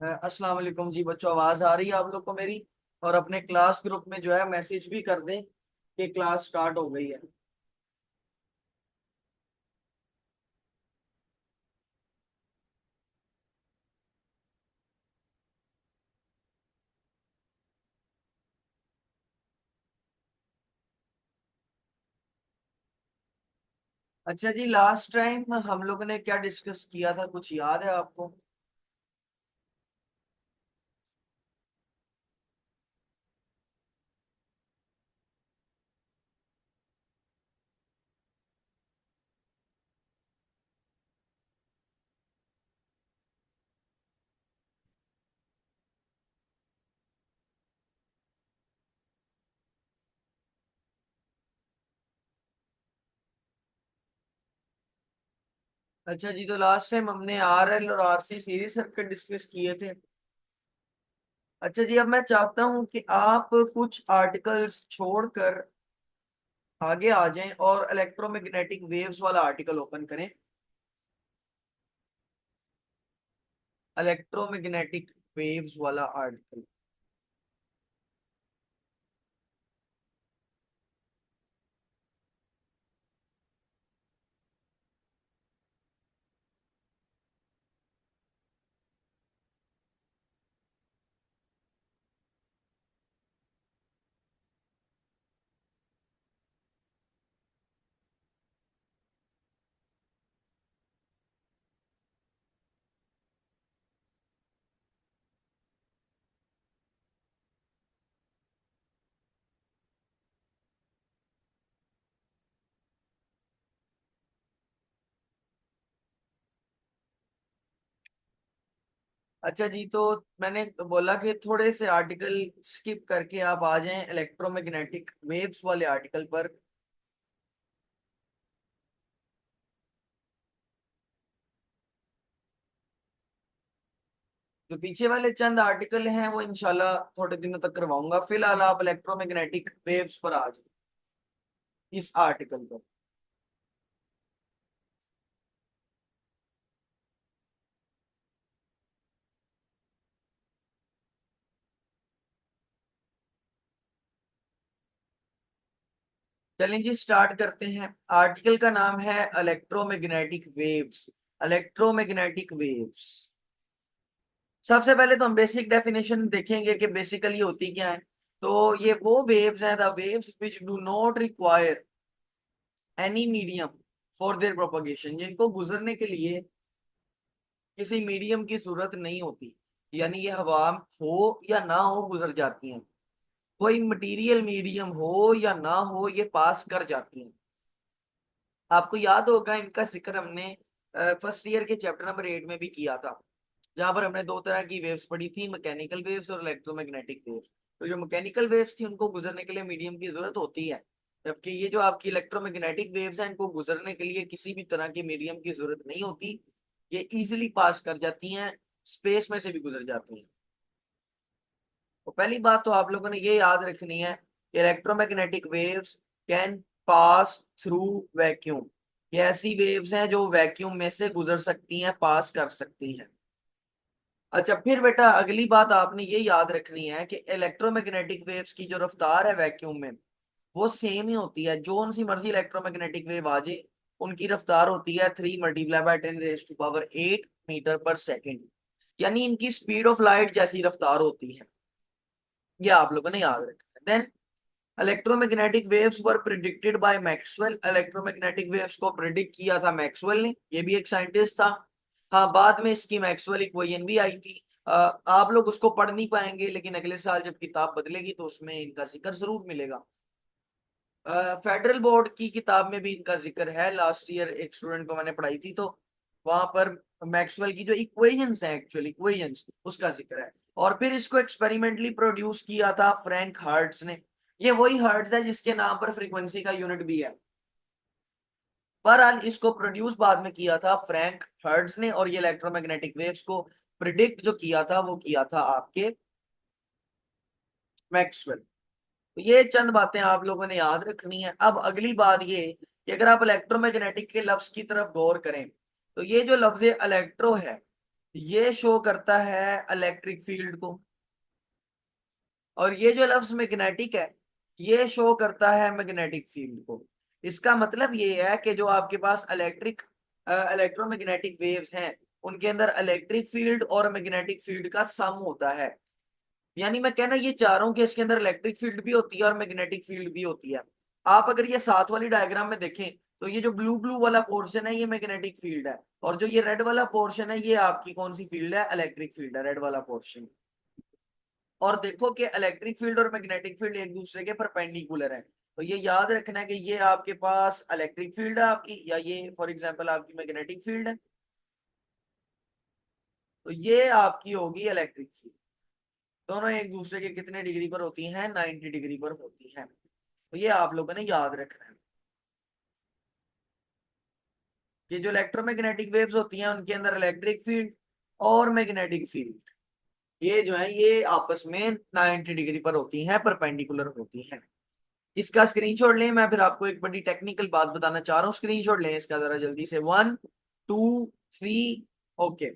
अस्सलाम वालेकुम जी बच्चों, आवाज आ रही है आप लोग को मेरी? और अपने क्लास ग्रुप में जो है मैसेज भी कर दें कि क्लास स्टार्ट हो गई है। अच्छा जी, लास्ट टाइम हम लोगों ने क्या डिस्कस किया था, कुछ याद है आपको? अच्छा जी, तो लास्ट टाइम हमने आर एल और R C series circuit discuss किए थे। अच्छा जी, अब मैं चाहता हूं कि आप कुछ आर्टिकल्स छोड़कर आगे आ जाएं और इलेक्ट्रोमैग्नेटिक वेव्स वाला आर्टिकल ओपन करें। इलेक्ट्रोमैग्नेटिक वेव्स वाला आर्टिकल। अच्छा जी, तो मैंने बोला कि थोड़े से आर्टिकल स्किप करके आप आ जाएं इलेक्ट्रोमैग्नेटिक वेव्स वाले आर्टिकल पर। जो पीछे वाले चंद आर्टिकल हैं वो इंशाल्लाह थोड़े दिनों तक करवाऊंगा। फिलहाल आप इलेक्ट्रोमैग्नेटिक वेव्स पर आ जाएं, इस आर्टिकल पर। चलें जी, स्टार्ट करते हैं। आर्टिकल का नाम है इलेक्ट्रोमैग्नेटिक वेव्स। Electromagnetic waves. सबसे पहले तो हम बेसिक डेफिनेशन देखेंगे कि बेसिकली होती क्या है। तो ये वो वेव्स हैं, the waves which do not require any medium for their propagation, जिनको गुजरने के लिए किसी मीडियम की जरूरत नहीं होती। यानी ये हवा हो या ना हो गुजर जाती हैं। कोई मटेरियल मीडियम हो या ना हो, ये पास कर जाती हैं। आपको याद होगा इनका जिक्र हमने फर्स्ट ईयर के चैप्टर नंबर 8 में भी किया था, जहां पर हमने दो तरह की वेव्स पढ़ी थी, मैकेनिकल वेव्स और इलेक्ट्रोमैग्नेटिक वेव्स। तो जो मैकेनिकल वेव्स थी उनको गुजरने के लिए मीडियम की जरूरत होती है, जबकि ये जो आपकी इलेक्ट्रोमैग्नेटिक वेव्स हैं इनको गुजरने के लिए किसी भी तरह के मीडियम की जरूरत नहीं होती। ये इजीली पास कर जाती हैं, स्पेस में से भी गुजर जाती हैं। तो पहली बात तो आप लोगों ने ये याद रखनी है कि electromagnetic waves can pass through vacuum. ये ऐसी वेव्स हैं जो वैक्यूम में से गुजर सकती हैं, पास कर सकती हैं। अच्छा, फिर बेटा अगली बात आपने ये याद रखनी है कि इलेक्ट्रोमैग्नेटिक वेव्स की जो रफ्तार है वैक्यूम में, वो सेम ही होती है। जो उनसी मर्जी इलेक्ट्रोमैग्नेटिक वेव आ जाए, उनकी रफ्तार होती है 3 × 10⁻⁸ यानी इनकी स्पीड ऑफ लाइट जैसी रफ्तार होती है। ये आप लोगों ने याद रखना है। Then electromagnetic waves were predicted by Maxwell. Electromagnetic waves को प्रिडिक्ट किया था मैक्सवेल ने, ये भी एक साइंटिस्ट था। हाँ, बाद में इसकी मैक्सवेल इक्वेशन भी आई थी। आप लोग उसको पढ़ नहीं पाएंगे, लेकिन अगले साल जब किताब बदलेगी तो उसमें इनका जिक्र जरूर मिलेगा। फेडरल बोर्ड की किताब में भी इनका जिक्र है। लास्ट ईयर एक स्टूडेंट को मैंने पढ़ाई थी, तो वहां पर मैक्सवेल की जो इक्वेशंस हैं, एक्चुअली इक्वेशंस, उसका जिक्र है। और फिर इसको एक्सपेरिमेंटली प्रोड्यूस किया था फ्रैंक हर्ट्ज ने। ये वही हर्ट्ज है जिसके नाम पर फ्रीक्वेंसी का यूनिट भी है। बहरहाल इसको प्रोड्यूस बाद में किया था फ्रैंक हर्ट्ज ने, और ये इलेक्ट्रोमैग्नेटिक वेव्स को प्रिडिक्ट जो किया था वो किया था आपके मैक्सवेल। तो ये चंद बातें आप लोगों ने याद रखनी है। अब अगली बात ये कि अगर आप इलेक्ट्रोमैग्नेटिक के लफ्ज की तरफ गौर करें, तो ये जो लफ्ज इलेक्ट्रो है, ये शो करता है इलेक्ट्रिक फील्ड को, और ये जो लफ्ज मैग्नेटिक है ये शो करता है मैग्नेटिक फील्ड को। इसका मतलब ये है कि जो आपके पास इलेक्ट्रोमैग्नेटिक वेव्स हैं उनके अंदर इलेक्ट्रिक फील्ड और मैग्नेटिक फील्ड का सम होता है। यानी मैं कहना ये चारों के इसके अंदर इलेक्ट्रिक फील्ड भी होती है और मैग्नेटिक फील्ड भी होती है। आप अगर ये साथ वाली डायग्राम में देखें तो ये जो ब्लू ब्लू वाला पोर्शन है ये मैग्नेटिक फील्ड है, और जो ये रेड वाला पोर्शन है ये आपकी कौन सी फील्ड है, इलेक्ट्रिक फील्ड है, रेड वाला पोर्शन। और देखो कि इलेक्ट्रिक फील्ड और मैग्नेटिक फील्ड एक दूसरे के परपेंडिकुलर है, तो ये याद रखना है कि ये आपके पास इलेक्ट्रिक फील्ड है आपकी, या ये फॉर एग्जांपल आपकी मैग्नेटिक फील्ड है, तो ये आपकी होगी इलेक्ट्रिक फील्ड। दोनों एक दूसरे के कितने डिग्री पर होती हैं, 90 डिग्री पर होती हैं। तो ये आप लोगों ने याद रखना है कि जो इलेक्ट्रोमैग्नेटिक वेव्स होती हैं उनके अंदर इलेक्ट्रिक फील्ड और मैग्नेटिक फील्ड ये जो है ये आपस में 90 डिग्री पर होती हैं, परपेंडिकुलर होती हैं। इसका स्क्रीनशॉट लें, मैं फिर आपको एक बड़ी टेक्निकल बात बताना चाह रहा हूँ, स्क्रीनशॉट लें इसका जरा जल्दी से, 1 2 3। ओके।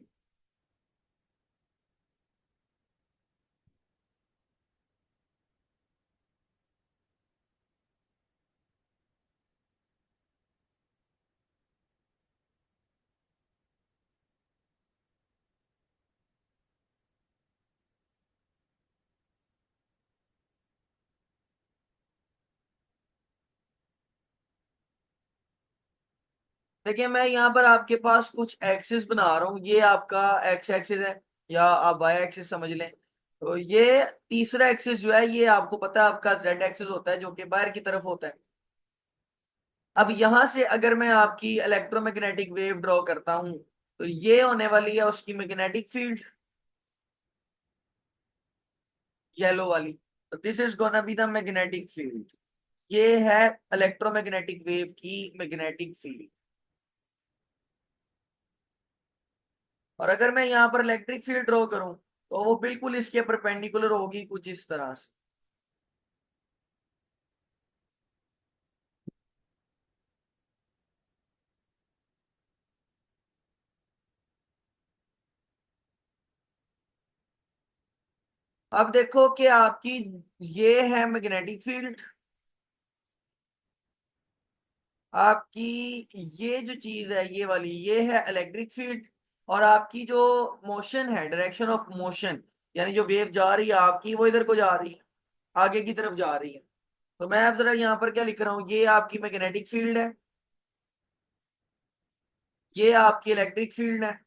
देखिए मैं यहाँ पर आपके पास कुछ एक्सिस बना रहा हूँ, ये आपका एक्स एक्सिस है या आप वाई एक्सिस समझ लें। तो ये तीसरा एक्सिस जो है ये आपको पता है आपका जेड एक्सिस होता है जो कि बाहर की तरफ होता है। अब यहां से अगर मैं आपकी इलेक्ट्रोमैग्नेटिक वेव ड्रॉ करता हूं तो ये होने वाली है उसकी मैग्नेटिक फील्ड, येलो वाली। तो this is gonna be the magnetic field. ये है इलेक्ट्रोमैग्नेटिक वेव की मैग्नेटिक फील्ड। और अगर मैं यहाँ पर इलेक्ट्रिक फील्ड ड्रॉ करूं तो वो बिल्कुल इसके परपेंडिकुलर होगी कुछ इस तरह से। अब देखो कि आपकी ये है मैग्नेटिक फील्ड, आपकी ये जो चीज है ये वाली ये है इलेक्ट्रिक फील्ड, और आपकी जो मोशन है, डायरेक्शन ऑफ मोशन, यानी जो वेव जा रही है आपकी वो इधर को जा रही है, आगे की तरफ जा रही है। तो मैं अब जरा यहाँ पर क्या लिख रहा हूँ, ये आपकी मैग्नेटिक फील्ड है, ये आपकी इलेक्ट्रिक फील्ड है,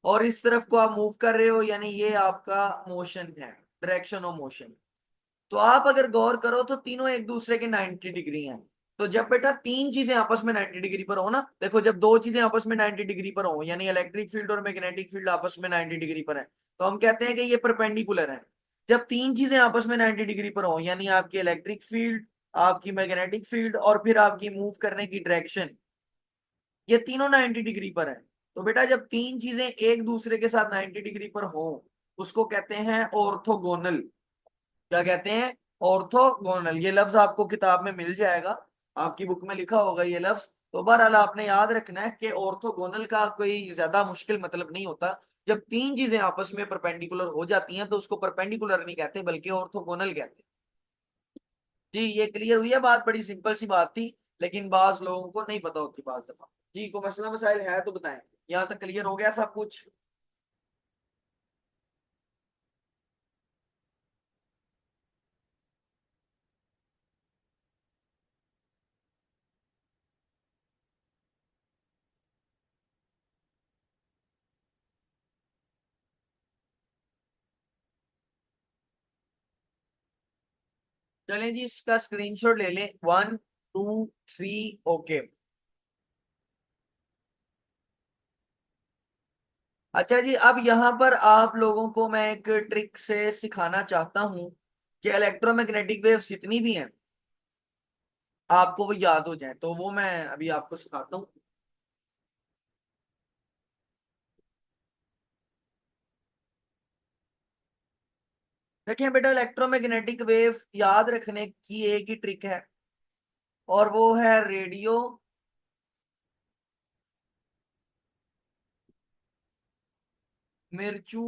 और इस तरफ को आप मूव कर रहे हो यानी ये आपका मोशन है, डायरेक्शन ऑफ मोशन। तो आप अगर गौर करो तो तीनों एक दूसरे के 90 डिग्री हैं। तो जब बेटा तीन चीजें आपस में 90 डिग्री पर हो ना, देखो जब दो चीजें आपस में 90 डिग्री पर हो यानी इलेक्ट्रिक फील्ड और मैग्नेटिक फील्ड आपस में 90 डिग्री पर है तो हम कहते हैं कि ये परपेंडिकुलर है। जब तीन चीजें आपस में 90 डिग्री पर हो यानी आपकी इलेक्ट्रिक फील्ड, आपकी मैग्नेटिक फील्ड और फिर आपकी मूव करने की डायरेक्शन, ये तीनों 90 डिग्री पर है। तो बेटा जब तीन चीजें एक दूसरे के साथ 90 डिग्री पर हो उसको कहते हैं ऑर्थोगोनल। क्या कहते हैं, ऑर्थोगोनल। ये लफ्ज आपको किताब में मिल जाएगा, आपकी बुक में लिखा होगा ये लफ्ज। तो बहरहाल आपने याद रखना है कि ऑर्थोगोनल का कोई ज्यादा मुश्किल मतलब नहीं होता। जब तीन चीजें आपस में परपेंडिकुलर हो जाती हैं तो उसको परपेंडिकुलर नहीं कहते बल्कि ऑर्थोगोनल कहते हैं। जी ये क्लियर हुई है बात, बड़ी सिंपल सी बात थी, लेकिन बाज लोगों को नहीं पता होती बाज दफा। जी को मसला मसाइल है तो बताएं, यहाँ तक क्लियर हो गया सब कुछ। चलें जी इसका स्क्रीनशॉट ले लें, 1 2 3। ओके। अच्छा जी अब यहाँ पर आप लोगों को मैं एक ट्रिक से सिखाना चाहता हूँ कि इलेक्ट्रोमैग्नेटिक वेव्स जितनी भी हैं आपको वो याद हो जाए, तो वो मैं अभी आपको सिखाता हूँ। देखिए बेटा इलेक्ट्रोमैग्नेटिक वेव याद रखने की एक ही ट्रिक है, और वो है radio Mirchi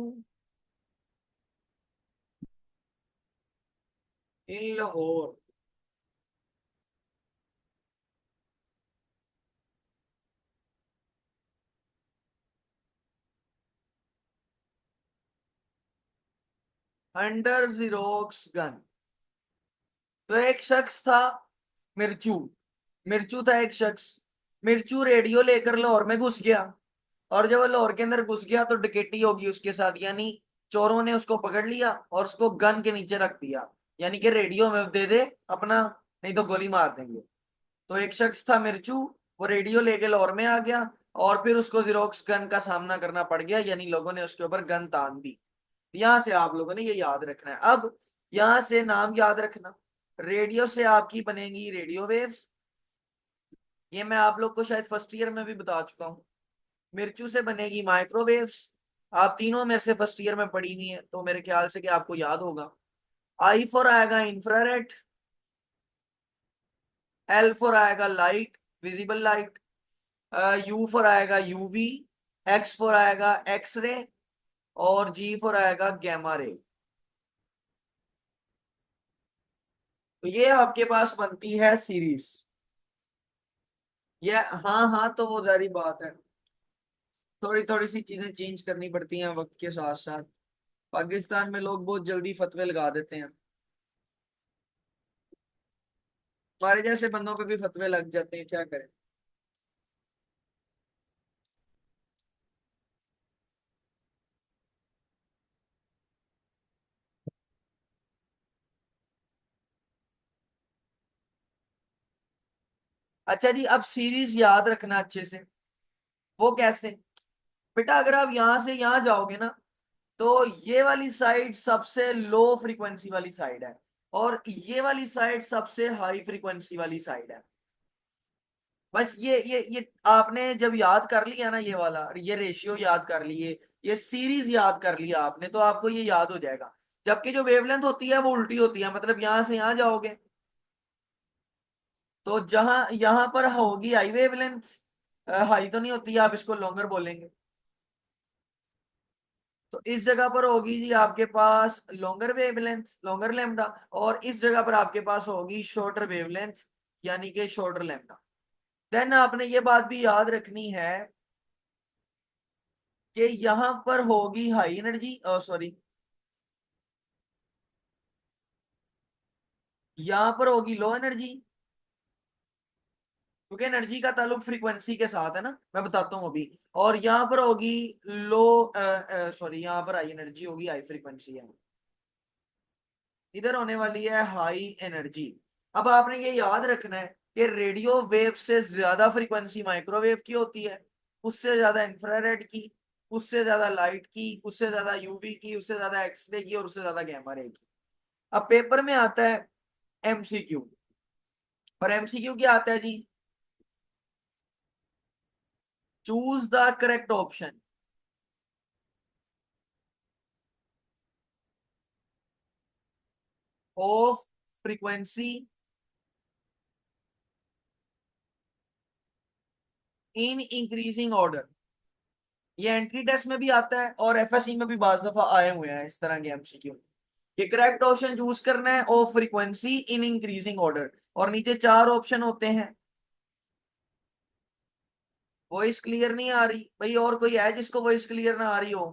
in Lahore. Under जीरोक्स गन। तो एक शख्स था मिर्चू। मिर्चू था एक शख्स। मिर्चू रेडियो लेकर लाहौर में घुस गया। और जब वो लाहौर के अंदर घुस गया तो डकैती होगी उसके साथ, यानी चोरों ने उसको पकड़ लिया और उसको गन के नीचे रख दिया। यानी कि रेडियो में दे दे अपना, नहीं तो गोली मार देंगे। तो एक शख्स था मिर्चू, वो रेडियो लेके लाहौर में आ गया। और फिर उसको जीरोक्स गन का सामना करना पड़ गया, यानी लोगों ने उसके ऊपर गन तान दी। यहां से आप लोगों ने ये याद रखना है। अब यहां से नाम याद रखना। रेडियो से आपकी बनेगी रेडियो वेव्स। ये मैं आप लोग को शायद फर्स्ट ईयर में भी बता चुका हूँ। मिर्चू से बनेगी माइक्रोवेव्स। आप तीनों मेरे से फर्स्ट ईयर में पढ़ी हुई हैं, तो मेरे ख्याल से कि आपको याद होगा। आई फॉर आएगा इंफ्रारेड। एल फॉर आएगा light, visible light. You for आएगा यूवी। एक्स फॉर आएगा एक्स रे। और जी फॉर आएगा गैमा रे। तो ये आपके पास बनती है सीरीज। ये हाँ हाँ, तो वो जारी बात है। थोड़ी थोड़ी सी चीजें चेंज करनी पड़ती हैं वक्त के साथ साथ। पाकिस्तान में लोग बहुत जल्दी फतवे लगा देते हैं। हमारे जैसे बंदों पे भी फतवे लग जाते हैं, क्या करें। अच्छा जी, अब सीरीज याद रखना अच्छे से। वो कैसे? बेटा अगर आप यहां से यहां जाओगे ना, तो ये वाली साइड सबसे लो फ्रीक्वेंसी वाली साइड है। और ये वाली साइड सबसे हाई फ्रीक्वेंसी वाली साइड है। बस ये आपने जब याद कर लिया ना, ये वाला ये रेशियो याद कर लिए, ये सीरीज याद कर लिया आपने, तो आपको ये याद हो जाएगा। जबकि जो वेवलेंथ होती है वो उल्टी होती है, मतलब यहां से यहां जाओगे तो जहां यहां पर होगी हाई वेवलेंथ। हाई तो नहीं होती, आप इसको लॉन्गर बोलेंगे। तो इस जगह पर होगी जी आपके पास लॉन्गर वेवलेंथ, लॉन्गर लैम्डा। और इस जगह पर आपके पास होगी शॉर्टर वेवलेंथ, यानी कि शॉर्टर लैम्डा। देन आपने ये बात भी याद रखनी है कि यहां पर होगी हाई एनर्जी, सॉरी, यहां पर होगी लो एनर्जी। क्योंकि एनर्जी का ताल्लुक फ्रीक्वेंसी के साथ है ना, मैं बताता हूं अभी। और यहां पर होगी लो, सॉरी, यहां पर हाई एनर्जी होगी, हाई फ्रीक्वेंसी है। इधर होने वाली है हाई एनर्जी। अब आपने ये याद रखना है कि रेडियो वेव से ज्यादा फ्रीक्वेंसी माइक्रोवेव की होती है, उससे ज्यादा इंफ्रारेड की, उससे ज्यादा लाइट की, उससे ज्यादा यूवी की, उससे ज्यादा एक्सरे की, और उससे ज्यादा गैमा रे की। अब पेपर में आता है एमसीक्यू। और एमसीक्यू क्या आता है जी? Choose the correct option of frequency in increasing order. ये एंट्री टेस्ट में भी आता है और एफएससी में भी बाज दफा आए हुए हैं इस तरह के एमसीक्यू। ये करेक्ट ऑप्शन चूज करना है of frequency in increasing order. और नीचे चार ऑप्शन होते हैं। वॉइस क्लियर नहीं आ रही भाई? और कोई है जिसको वॉइस क्लियर ना आ रही हो?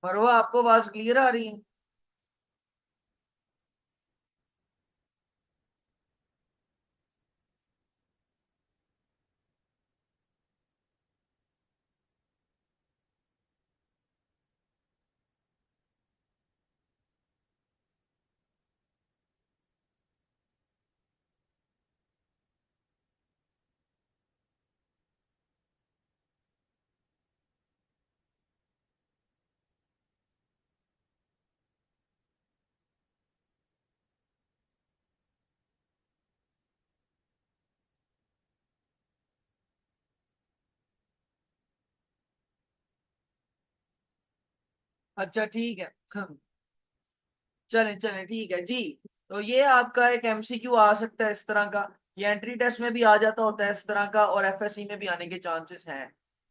मरवा, आपको आवाज क्लियर आ रही है? अच्छा ठीक है। चलें चलें ठीक है जी। तो ये आपका एक एमसीक्यू आ सकता है इस तरह का, ये एंट्री टेस्ट में भी आ जाता होता है इस तरह का, और एफएससी में भी आने के चांसेस हैं।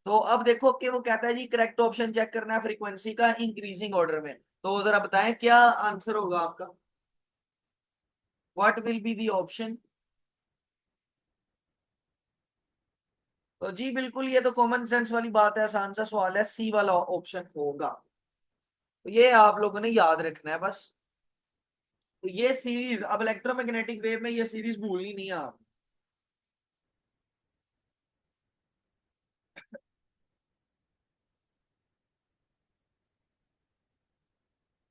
तो अब देखो कि वो कहता है जी करेक्ट ऑप्शन चेक करना है फ्रीक्वेंसी का इंक्रीजिंग ऑर्डर में। तो जरा बताएं क्या आंसर होगा आपका, what will be the option. तो जी बिल्कुल, ये तो कॉमन सेंस वाली बात है, आसान सा सवाल है, सी वाला ऑप्शन होगा। तो ये आप लोगों ने याद रखना है बस। तो ये सीरीज अब इलेक्ट्रोमैग्नेटिक वेव में ये सीरीज भूलनी नहीं है आप।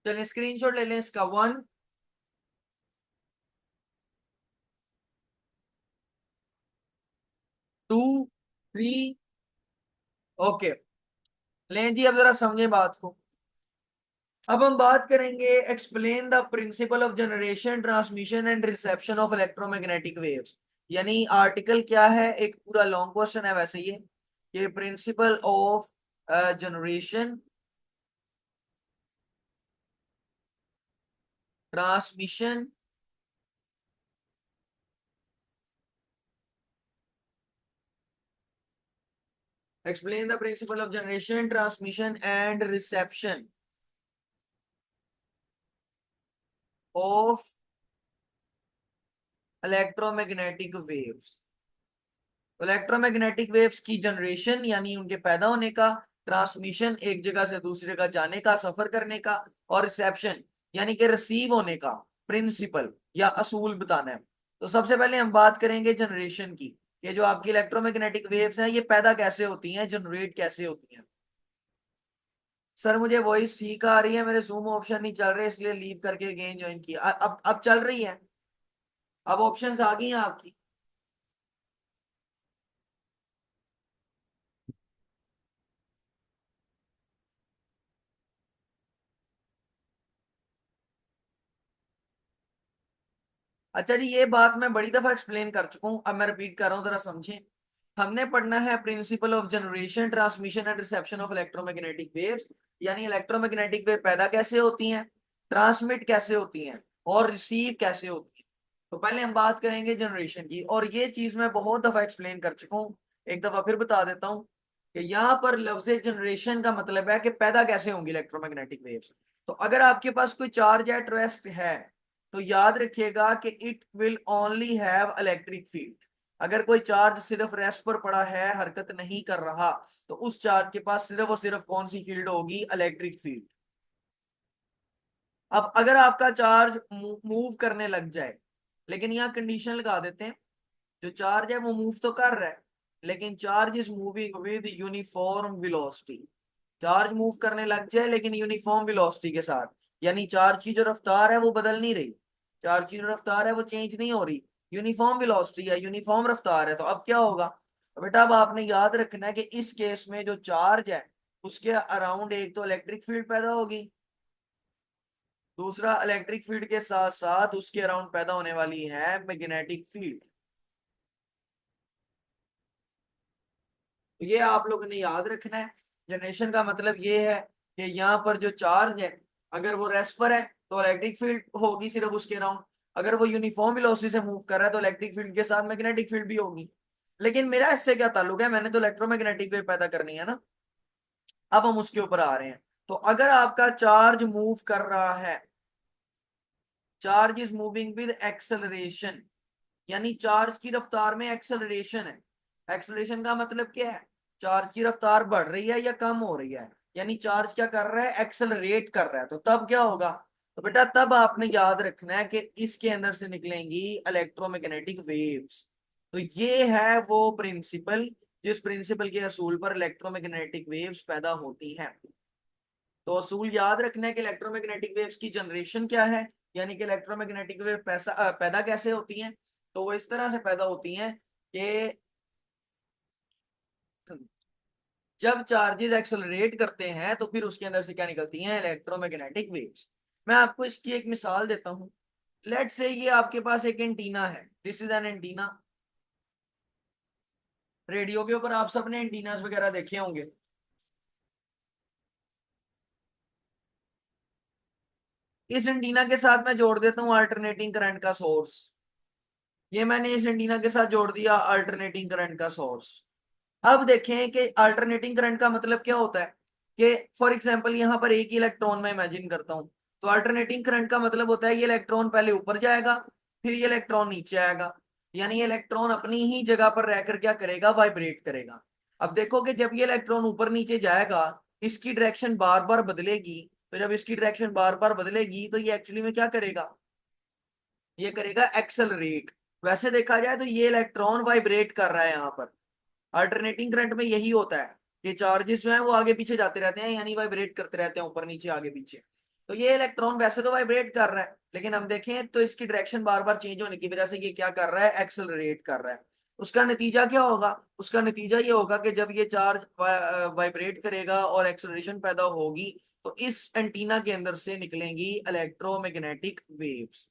चलिए स्क्रीनशॉट ले लें इसका, 1 2 3। ओके, लें जी अब जरा समझे बात को। अब हम बात करेंगे explain the principle of generation transmission and reception of electromagnetic waves. यानी आर्टिकल क्या है, एक पूरा लॉन्ग क्वेश्चन है वैसे ये principle of generation transmission explain the principle of generation transmission and reception of electromagnetic waves. Electromagnetic waves की generation यानी उनके पैदा होने का, ट्रांसमिशन एक जगह से दूसरी जगह जाने का, सफर करने का, और रिसेप्शन यानी कि रिसीव होने का प्रिंसिपल या असूल बताना है। तो सबसे पहले हम बात करेंगे जनरेशन की। ये जो आपकी इलेक्ट्रोमैग्नेटिक वेव्स हैं ये पैदा कैसे होती हैं, जनरेट कैसे होती हैं। सर मुझे वॉइस ठीक आ रही है, मेरे जूम ऑप्शन नहीं चल रहे इसलिए लीव करके अगेन ज्वाइन किया। अब चल रही है, अब ऑप्शंस आ गई हैं आपकी। अच्छा जी, ये बात मैं बड़ी दफा एक्सप्लेन कर चुका हूं, अब मैं रिपीट कर रहा हूं, जरा समझें। हमने पढ़ना है principle of generation transmission and reception of electromagnetic waves. यानी इलेक्ट्रोमैग्नेटिक वेव पैदा कैसे होती हैं, ट्रांसमिट कैसे होती हैं, और रिसीव कैसे होती हैं। तो पहले हम बात करेंगे जनरेशन की, और ये चीज मैं बहुत दफा एक्सप्लेन कर चुका हूँ, एक दफा फिर बता देता हूँ कि यहाँ पर लफ्ज जनरेशन का मतलब है कि पैदा कैसे होंगी इलेक्ट्रोमैग्नेटिक वेव्स। तो अगर आपके पास कोई चार्ज एट रेस्ट है तो याद रखिएगा कि it will only have electric field. अगर कोई चार्ज सिर्फ रेस्ट पर पड़ा है, हरकत नहीं कर रहा, तो उस चार्ज के पास सिर्फ और सिर्फ कौन सी फील्ड होगी, इलेक्ट्रिक फील्ड। अब अगर आपका चार्ज मूव करने लग जाए, लेकिन यहाँ कंडीशन लगा देते हैं, जो चार्ज है वो मूव तो कर रहा है, लेकिन charge is moving with uniform velocity. Charge move करने लग जाए लेकिन यूनिफॉर्म वेलोसिटी के साथ, यानी चार्ज की जो रफ्तार है वो बदल नहीं रही, चार्ज की जो रफ्तार है वो चेंज नहीं हो रही, यूनिफॉर्म वेलोसिटी है, यूनिफॉर्म रफ्तार है। तो अब क्या होगा, तो बेटा अब आपने याद रखना है कि इस केस में जो चार्ज है उसके अराउंड एक तो इलेक्ट्रिक फील्ड पैदा होगी, दूसरा इलेक्ट्रिक फील्ड के साथ साथ उसके अराउंड पैदा होने वाली है मैग्नेटिक फील्ड। तो ये आप लोगों ने याद रखना है। जनरेशन का मतलब ये है कि यहाँ पर जो चार्ज है अगर वो रेस्ट पर है तो इलेक्ट्रिक फील्ड होगी सिर्फ उसके अराउंड, अगर वो यूनिफॉर्म वेलोसिटी से मूव कर रहा है तो इलेक्ट्रिक फील्ड के साथ मैग्नेटिक फील्ड भी होगी। लेकिन मेरा इससे क्या ताल्लुक है, मैंने तो इलेक्ट्रोमैग्नेटिक वेव पैदा करनी है ना। अब हम उसके ऊपर आ रहे हैं। तो अगर आपका चार्ज मूव कर रहा है, charge is moving with acceleration, यानी चार्ज की रफ्तार में एक्सेलरेशन है। एक्सेलरेशन का मतलब क्या है, चार्ज की रफ्तार बढ़ रही है या कम हो रही है, यानी चार्ज क्या कर रहा है, एक्सेलरेट कर रहा है। तो तब क्या होगा, तो बेटा तब आपने याद रखना है कि इसके अंदर से निकलेंगी इलेक्ट्रोमैग्नेटिक वेव्स। तो ये है वो प्रिंसिपल जिस प्रिंसिपल के असूल पर इलेक्ट्रोमैग्नेटिक वेव्स पैदा होती हैं। तो असूल याद रखना है कि इलेक्ट्रोमैग्नेटिक वेव्स की जनरेशन क्या है, यानी कि इलेक्ट्रोमैग्नेटिक वेव पैदा कैसे होती हैं। तो वो इस तरह से पैदा होती हैं कि जब चार्जेस एक्सेलरेट करते हैं तो फिर उसके अंदर से क्या निकलती हैं, इलेक्ट्रोमैग्नेटिक वेव्स। मैं आपको इसकी एक मिसाल देता हूँ। लेट्स से ये आपके पास एक एंटीना है, this is an antenna. Radio के ऊपर आप सबने एंटीनास वगैरह देखे होंगे। इस एंटीना के साथ मैं जोड़ देता हूँ अल्टरनेटिंग करंट का सोर्स। ये मैंने इस एंटीना के साथ जोड़ दिया अल्टरनेटिंग करंट का सोर्स। अब देखें कि अल्टरनेटिंग करंट का मतलब क्या होता है कि फॉर एग्जांपल यहां पर एक ही इलेक्ट्रॉन मैं इमेजिन करता हूं। तो अल्टरनेटिंग करंट का मतलब होता है ये इलेक्ट्रॉन पहले ऊपर जाएगा, फिर ये इलेक्ट्रॉन नीचे आएगा। यानी ये इलेक्ट्रॉन अपनी ही जगह पर रहकर क्या करेगा, वाइब्रेट करेगा। अब देखो कि जब ये इलेक्ट्रॉन ऊपर नीचे जाएगा, इसकी डायरेक्शन बार बार बदलेगी। तो जब इसकी डायरेक्शन बार बार बदलेगी तो ये एक्चुअली में क्या करेगा, ये करेगा एक्सेलरेट। वैसे देखा जाए तो ये इलेक्ट्रॉन वाइब्रेट कर रहा है यहाँ पर। अल्टरनेटिंग करंट में यही होता है कि चार्जेस जो है वो आगे पीछे जाते रहते हैं, यानी वाइब्रेट करते रहते हैं ऊपर नीचे आगे पीछे। तो ये इलेक्ट्रॉन वैसे तो वाइब्रेट कर रहा है, लेकिन हम देखें तो इसकी डायरेक्शन बार बार चेंज होने की वजह से ये क्या कर रहा है, एक्सेलरेट कर रहा है। उसका नतीजा क्या होगा, उसका नतीजा ये होगा कि जब ये चार्ज वाइब्रेट करेगा और एक्सेलरेशन पैदा होगी, तो इस एंटीना के अंदर से निकलेंगी इलेक्ट्रोमैग्नेटिक वेव्स।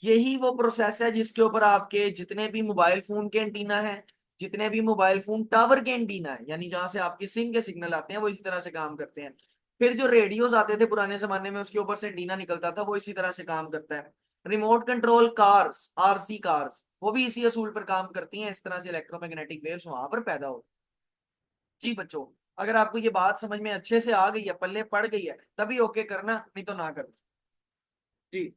यही वो प्रोसेस है जिसके ऊपर आपके जितने भी मोबाइल फोन के एंटीना हैं, जितने भी मोबाइल फोन टावर के एंटीना है, यानी जहां से आपकी सिम के सिग्नल आते हैं, वो इसी तरह से काम करते हैं। फिर जो रेडियोस आते थे पुराने जमाने में, उसके ऊपर से एंटीना निकलता था, वो इसी तरह से काम करता है। Remote control cars, RC cars, वो भी इसी असूल पर काम करती हैं। इस तरह से इलेक्ट्रोमैग्नेटिक वेव्स वहां पर पैदा हो। जी बच्चों, अगर आपको ये बात समझ में अच्छे से आ गई है, पल्ले पड़ गई है, तभी ओके करना, नहीं तो ना करना। जी।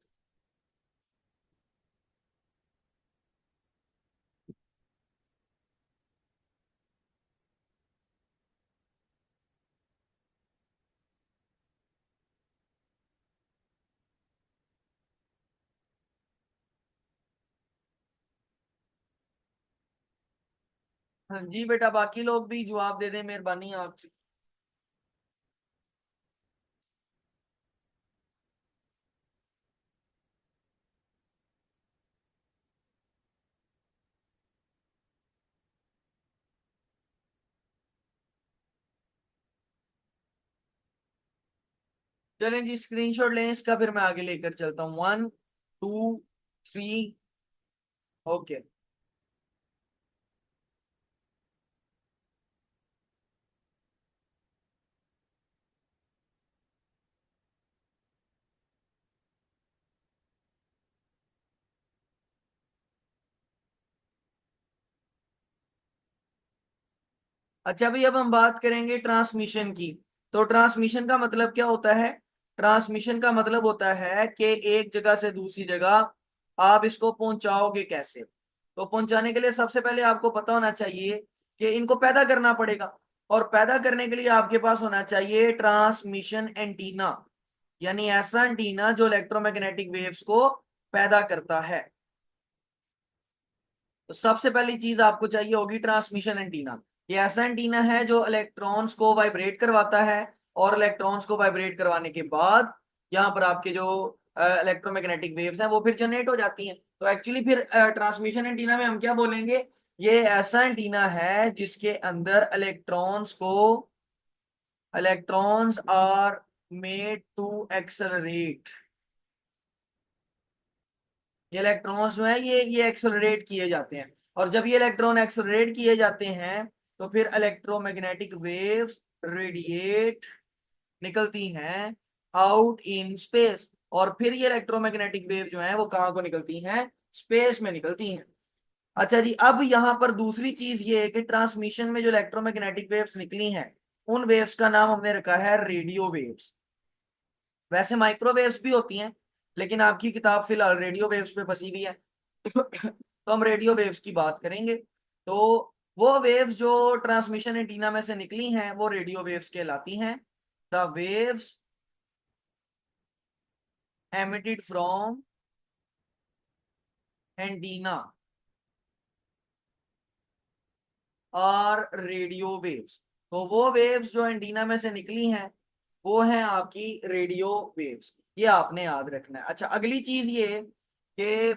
हाँ जी बेटा, बाकी लोग भी जवाब दे दें, मेहरबानी आपकी। चलें जी, स्क्रीनशॉट लें इसका, फिर मैं आगे लेकर चलता हूँ। 1 2 3। ओके। अच्छा भाई, अब हम बात करेंगे ट्रांसमिशन की। तो ट्रांसमिशन का मतलब क्या होता है, ट्रांसमिशन का मतलब होता है कि एक जगह से दूसरी जगह आप इसको पहुंचाओगे कैसे। तो पहुंचाने के लिए सबसे पहले आपको पता होना चाहिए कि इनको पैदा करना पड़ेगा। और पैदा करने के लिए आपके पास होना चाहिए ट्रांसमिशन एंटीना, यानी ऐसा एंटीना जो इलेक्ट्रोमैग्नेटिक वेव्स को पैदा करता है। तो सबसे पहली चीज आपको चाहिए होगी ट्रांसमिशन एंटीना। ये ऐसा एंटीना है जो इलेक्ट्रॉन्स को वाइब्रेट करवाता है, और इलेक्ट्रॉन्स को वाइब्रेट करवाने के बाद यहाँ पर आपके जो इलेक्ट्रोमैग्नेटिक वेव्स हैं वो फिर जनरेट हो जाती हैं। तो एक्चुअली फिर ट्रांसमिशन एंटीना में हम क्या बोलेंगे, ये ऐसा एंटीना है जिसके अंदर electrons are made to accelerate. ये इलेक्ट्रॉन्स जो है ये एक्सेलरेट किए जाते हैं। और जब ये इलेक्ट्रॉन एक्सेलरेट किए जाते हैं, तो फिर इलेक्ट्रोमैग्नेटिक वेव्स रेडिएट निकलती हैं आउट इन स्पेस। और फिर ये इलेक्ट्रोमैग्नेटिक वेव जो है वो कहाँ को निकलती हैं, स्पेस में निकलती हैं। अच्छा जी, अब यहाँ पर दूसरी चीज ये है कि ट्रांसमिशन में जो इलेक्ट्रोमैग्नेटिक वेव्स निकली हैं, उन वेव्स का नाम हमने रखा है रेडियो वेव्स। वैसे माइक्रोवेव्स भी होती हैं, लेकिन आपकी किताब फिलहाल रेडियो वेव्स पे फंसी हुई है। तो हम रेडियो वेव्स की बात करेंगे। तो वो वेव्स जो ट्रांसमिशन एंटीना में से निकली हैं वो रेडियो वेव्स कहलाती हैं। The waves emitted from antenna और रेडियो वेव्स। तो वो वेव्स जो एंटीना में से निकली हैं वो हैं आपकी रेडियो वेव्स। ये आपने याद रखना है। अच्छा, अगली चीज ये कि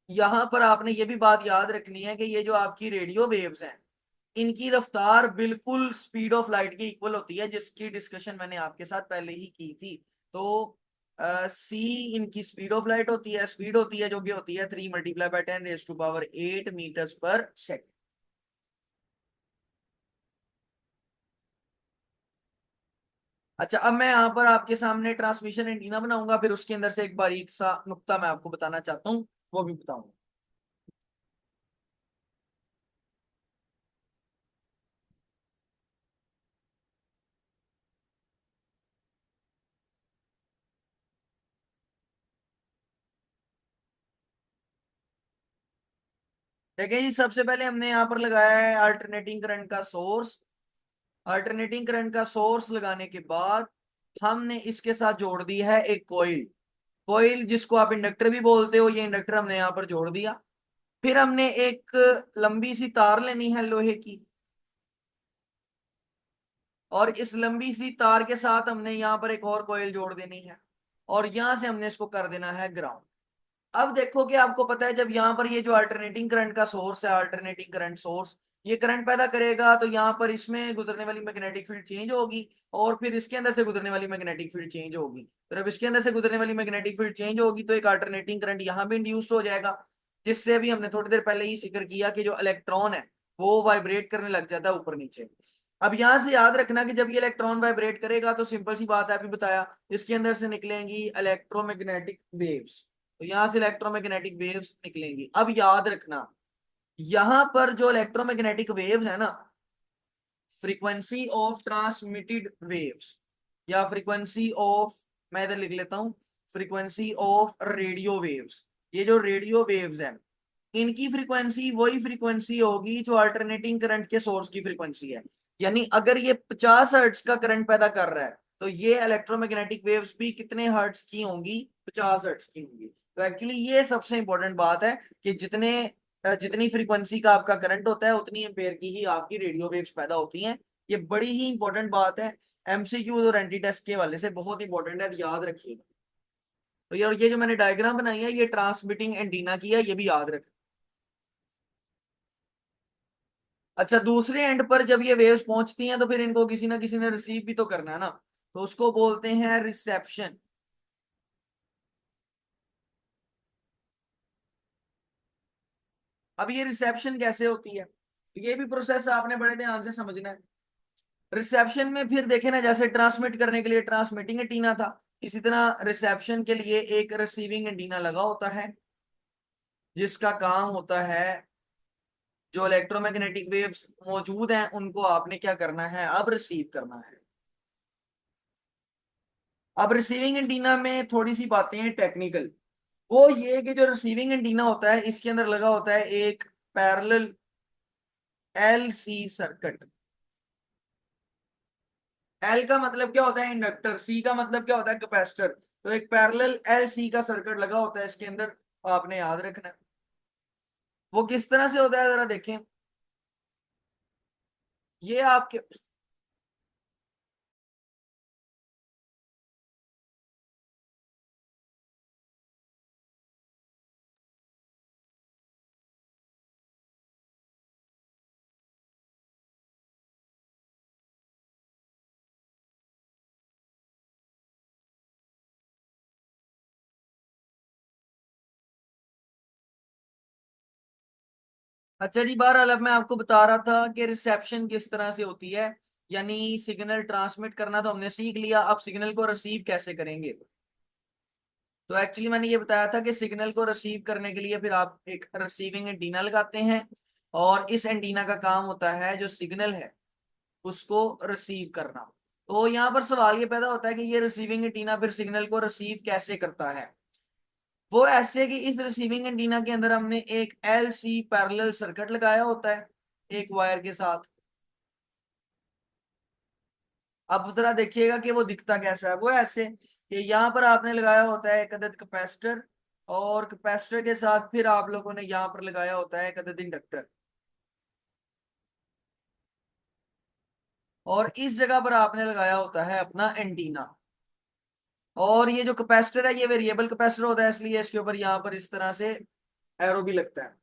यहां पर आपने ये भी बात याद रखनी है कि ये जो आपकी रेडियो वेव्स हैं, इनकी रफ्तार बिल्कुल स्पीड ऑफ लाइट के इक्वल होती है, जिसकी डिस्कशन मैंने आपके साथ पहले ही की थी। तो सी इनकी स्पीड ऑफ लाइट होती है, स्पीड होती है जो कि होती है 3 × 10⁸ (8 मीटर्स पर सेकेंड)। अच्छा, अब मैं यहाँ पर आपके सामने ट्रांसमिशन एंटीना बनाऊंगा, फिर उसके अंदर से एक बारीक सा नुक्ता मैं आपको बताना चाहता हूँ, वो भी बताऊंगा। देखिए जी, सबसे पहले हमने यहाँ पर लगाया है अल्टरनेटिंग करंट का सोर्स। अल्टरनेटिंग करंट का सोर्स लगाने के बाद हमने इसके साथ जोड़ दी है एक कोइल। कोइल जिसको आप इंडक्टर भी बोलते हो, ये इंडक्टर हमने यहाँ पर जोड़ दिया। फिर हमने एक लंबी सी तार लेनी है लोहे की, और इस लंबी सी तार के साथ हमने यहाँ पर एक और कोयल जोड़ देनी है, और यहां से हमने इसको कर देना है ग्राउंड। अब देखो कि आपको पता है, जब यहाँ पर ये जो अल्टरनेटिंग करंट का सोर्स है, अल्टरनेटिंग करंट सोर्स, ये करंट पैदा करेगा, तो यहाँ पर इसमें गुजरने वाली मैग्नेटिक फील्ड चेंज होगी, और फिर इसके अंदर से गुजरने वाली मैग्नेटिक फील्ड चेंज होगी। तो जब इसके अंदर से गुजरने वाली मैग्नेटिक फील्ड चेंज होगी तो एक अल्टरनेटिंग करंट यहाँ भी इंड्यूस्ड हो जाएगा, जिससे अभी हमने थोड़ी देर पहले ही जिक्र किया कि जो इलेक्ट्रॉन है वो वाइब्रेट करने लग जाता है ऊपर नीचे। अब यहां से याद रखना कि जब ये इलेक्ट्रॉन वाइब्रेट करेगा तो सिंपल सी बात है, अभी बताया, इसके अंदर से निकलेंगी इलेक्ट्रोमैग्नेटिक वेव्स। तो यहां से इलेक्ट्रोमैग्नेटिक वेव्स निकलेंगी। अब याद रखना, यहां पर जो इलेक्ट्रोमैग्नेटिक वेव्स है ना, फ्रीक्वेंसी ऑफ ट्रांसमिटेड वेव्स, या फ्रीक्वेंसी ऑफ, मैं इधर लिख लेता हूं, फ्रीक्वेंसी ऑफ रेडियो वेव्स, ये जो रेडियो वेव्स हैं, इनकी फ्रीक्वेंसी वही फ्रीक्वेंसी होगी जो अल्टरनेटिंग करंट के सोर्स की फ्रीक्वेंसी है। यानी अगर ये 50 हर्ट्ज का करंट पैदा कर रहा है, तो ये इलेक्ट्रोमैग्नेटिक वेव्स भी कितने हर्ट्ज की होंगी? 50 हर्ट्ज की होंगी। तो एक्चुअली ये सबसे इंपॉर्टेंट बात है कि जितनी फ्रीक्वेंसी का आपका करंट होता है, उतनी एम्पेयर की ही आपकी रेडियो वेव्स पैदा होती हैं। ये बड़ी ही इंपॉर्टेंट बात है, एमसीक्यू और एंटी टेस्ट के वाले से बहुत इंपॉर्टेंट है, याद रखिएगा। तो यार, ये जो मैंने डायग्राम बनाई है, ये ट्रांसमिटिंग एंटीना की है, ये भी याद रखें। अच्छा, दूसरे एंड पर जब ये वेव्स पहुंचती हैं तो फिर इनको किसी ना किसी ने रिसीव भी तो करना है ना, तो उसको बोलते हैं रिसेप्शन। अब ये रिसेप्शन कैसे होती है, तो ये भी प्रोसेस आपने बड़े ध्यान से समझना है। रिसेप्शन में फिर देखे ना, जैसे ट्रांसमिट करने के लिए ट्रांसमिटिंग एंटीना था, इसी तरह रिसेप्शन के लिए एक रिसीविंग एंटीना लगा होता है, जिसका काम होता है जो इलेक्ट्रोमैग्नेटिक वेव्स मौजूद हैं उनको आपने क्या करना है, अब रिसीव करना है। अब रिसीविंग एंटीना में थोड़ी सी बातें हैं टेक्निकल। वो ये कि जो रिसीविंग एंटीना होता है, इसके अंदर लगा होता है एक पैरेलल एलसी सर्किट। एल का मतलब क्या होता है? इंडक्टर। सी का मतलब क्या होता है? कैपेसिटर। तो एक पैरेलल एलसी का सर्किट लगा होता है इसके अंदर, आपने याद रखना है। वो किस तरह से होता है, जरा देखें। ये आपके, अच्छा जी, बहरहाल अब मैं आपको बता रहा था कि रिसेप्शन किस तरह से होती है। यानी सिग्नल ट्रांसमिट करना तो हमने सीख लिया, अब सिग्नल को रिसीव कैसे करेंगे। तो एक्चुअली मैंने ये बताया था कि सिग्नल को रिसीव करने के लिए फिर आप एक रिसीविंग एंटीना लगाते हैं, और इस एंटीना का काम होता है जो सिग्नल है उसको रिसीव करना। तो यहाँ पर सवाल ये पैदा होता है कि ये रिसीविंग एंटीना फिर सिग्नल को रिसीव कैसे करता है। वो ऐसे कि इस रिसीविंग एंटीना के अंदर हमने एक एल सी पैरेलल सर्किट लगाया होता है एक वायर के साथ। अब जरा देखिएगा कि वो दिखता कैसा है। वो ऐसे कि यहाँ पर आपने लगाया होता है एक अदद कैपेसिटर, और कैपेसिटर के साथ फिर आप लोगों ने यहाँ पर लगाया होता है एक अदद इंडक्टर, और इस जगह पर आपने लगाया होता है अपना एंटीना। और ये जो कैपेसिटर है ये वेरिएबल कैपेसिटर होता है, इसलिए इसके ऊपर यहाँ पर इस तरह से एरो भी लगता है,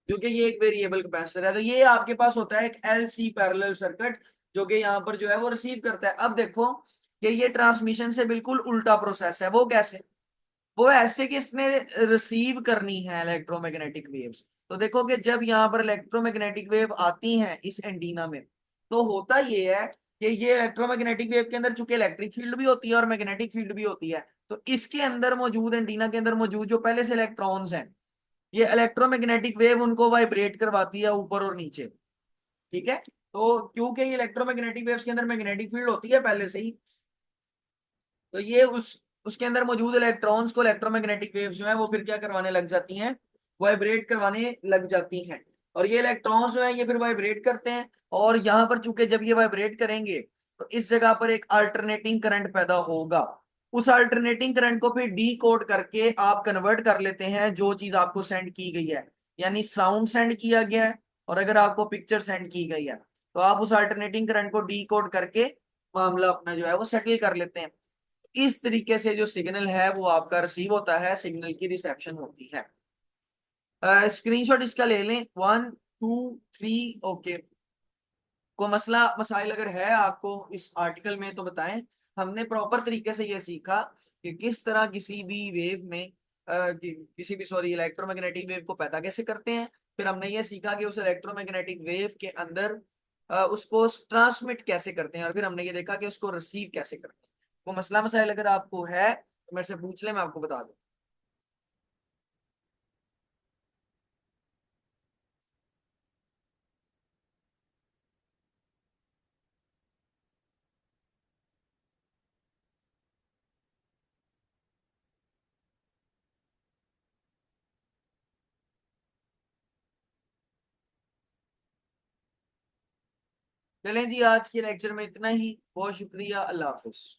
क्योंकि ये एक वेरिएबल कैपेसिटर है। तो ये आपके पास होता है एक एल सी पैरेलल सर्किट, जो कि यहाँ पर जो है वो रिसीव करता है। अब देखो कि ये ट्रांसमिशन से बिल्कुल उल्टा प्रोसेस है। वो कैसे? वो ऐसे कि इसने रिसीव करनी है इलेक्ट्रोमैग्नेटिक वेव्स। तो देखो कि जब यहाँ पर इलेक्ट्रोमैग्नेटिक वेव आती हैं इस एंटीना में, तो होता ये है कि ये इलेक्ट्रोमैग्नेटिक वेव के अंदर चूंकि इलेक्ट्रिक फील्ड भी होती है और मैग्नेटिक फील्ड भी होती है, तो इसके अंदर मौजूद, एंटीना के अंदर मौजूद जो पहले से इलेक्ट्रॉन्स हैं, ये इलेक्ट्रोमैग्नेटिक वेव उनको वाइब्रेट करवाती है ऊपर और नीचे। ठीक है, तो क्योंकि ये इलेक्ट्रोमैग्नेटिक वेव्स के अंदर मैग्नेटिक फील्ड होती है पहले से ही, तो ये उसके अंदर मौजूद इलेक्ट्रॉन्स को इलेक्ट्रोमैग्नेटिक वेव्स जो है वो फिर क्या करवाने लग जाती हैं, वाइब्रेट करवाने लग जाती हैं। और ये इलेक्ट्रॉन्स जो है ये फिर वाइब्रेट करते हैं, और यहाँ पर चूंकि जब ये वाइब्रेट करेंगे तो इस जगह पर एक अल्टरनेटिंग करंट पैदा होगा। उस अल्टरनेटिंग करंट को फिर डी कोड करके आप कन्वर्ट कर लेते हैं जो चीज आपको सेंड की गई है, यानी साउंड सेंड किया गया है और अगर आपको पिक्चर सेंड की गई है, तो आप उस अल्टरनेटिंग करंट को डी कोड करके मामला अपना जो है वो सेटल कर लेते हैं। इस तरीके से जो सिग्नल है वो आपका रिसीव होता है, सिग्नल की रिसेप्शन होती है। स्क्रीनशॉट इसका ले लें, 1 2 3। ओके, को मसला मसाइल अगर है आपको इस आर्टिकल में तो बताएं। हमने प्रॉपर तरीके से ये सीखा कि किस तरह किसी भी वेव में किसी भी सॉरी इलेक्ट्रोमैग्नेटिक वेव को पैदा कैसे करते हैं। फिर हमने ये सीखा कि उस इलेक्ट्रोमैग्नेटिक वेव के अंदर उसको ट्रांसमिट कैसे करते हैं, और फिर हमने ये देखा कि उसको रिसीव कैसे करते हैं। वो मसला मसाइल अगर आपको है तो मेरे से पूछ ले, मैं आपको बता दूं। चलें जी, आज के लेक्चर में इतना ही। बहुत शुक्रिया, अल्लाह हाफिज।